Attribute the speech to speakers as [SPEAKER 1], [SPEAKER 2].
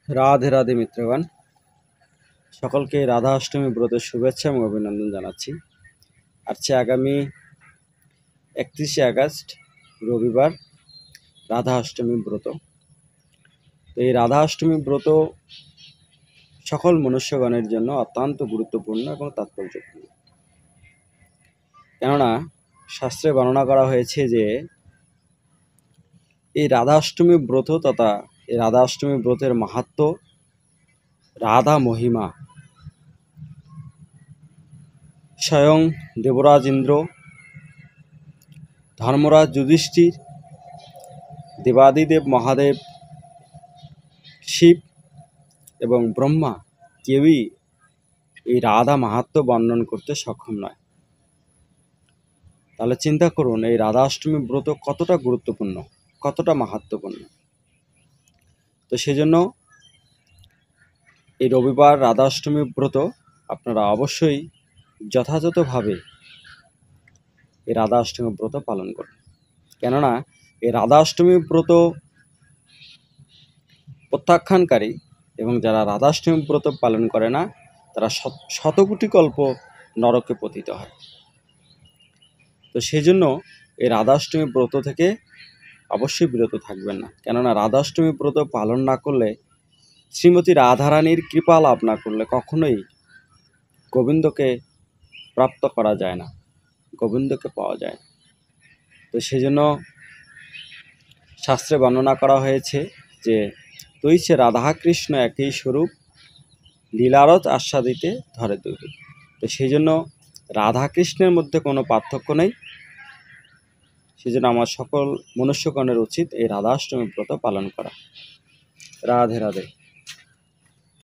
[SPEAKER 1] রাধে রাধে মিত্রগণ, সকলকে রাধা অষ্টমী ব্রতের শুভেচ্ছা এবং অভিনন্দন জানাচ্ছি। আসছে আগামী 31শে আগস্ট রবিবার রাধা অষ্টমী ব্রত। তো এই রাধা অষ্টমী ব্রত সকল মনুষ্যগণের জন্য অত্যন্ত গুরুত্বপূর্ণ এবং তাৎপর্যপূর্ণ। কেননা শাস্ত্রে বর্ণনা করা হয়েছে যে এই রাধা অষ্টমী ব্রত তথা এই রাধা অষ্টমী ব্রতের মাহাত্ম্য, রাধা মহিমা স্বয়ং দেবরাজ ইন্দ্র, ধর্মরাজ যুধিষ্ঠির, দেবাদিদেব মহাদেব, শিব এবং ব্রহ্মা কেউই এই রাধা মাহাত্ম্য বর্ণন করতে সক্ষম নয়। তাহলে চিন্তা করুন এই রাধা অষ্টমী ব্রত কতটা গুরুত্বপূর্ণ, কতটা মাহাত্ম্যপূর্ণ। তো সেজন্য এই রবিবার রাধা অষ্টমী ব্রত আপনারা অবশ্যই যথাযথভাবে এই রাধা অষ্টমী ব্রত পালন করুন। কেননা এই রাধা অষ্টমী ব্রত প্রত্যাখ্যানকারী এবং যারা রাধাষ্টমী ব্রত পালন করে না তারা শতকোটি কল্প নরকে পতিত হয়। তো সেই জন্য এই রাধাষ্টমী ব্রত থেকে অবশ্যই বিরত থাকবেন না। কেননা রাধাষ্টমী ব্রত পালন না করলে, শ্রীমতী রাধারানীর কৃপা লাভ না করলে কখনোই গোবিন্দকে প্রাপ্ত করা যায় না, গোবিন্দকে পাওয়া যায় না। তো সেই জন্য শাস্ত্রে বর্ণনা করা হয়েছে যে তৈছে রাধা কৃষ্ণ একই স্বরূপ, লীলারত আস্বাদিতে ধরে দুরূপ। তো সেই জন্য রাধা কৃষ্ণের মধ্যে কোনো পার্থক্য নেই। সেই জন্য আমার সকল মনুষ্যগণের উচিত এই রাধাষ্টমী ব্রত পালন করা। রাধে রাধে।